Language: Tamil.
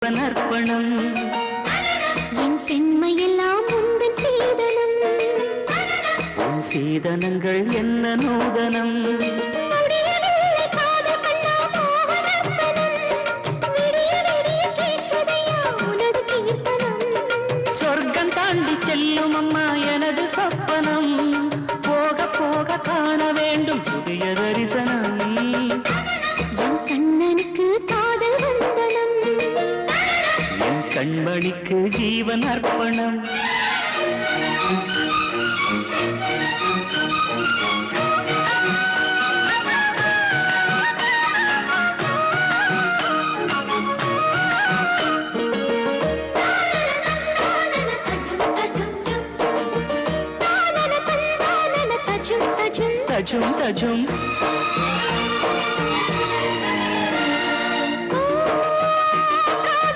அர்ப்பணம் என் பெண்மையெல்லாம் உந்தன் சீதனம் உன் சீதனங்கள் என்ன நூதனம் சொர்க்கம் தாண்டி செல்லும் அம்மா எனது சொப்பனம் போக போக காண வேண்டும் புதிய தரிசனம் என் கண்ணனுக்கு காதல் வந்தனம் என் கண்மணிக்கு ஜீவன் அர்ப்பணம் தஜும் தஜும்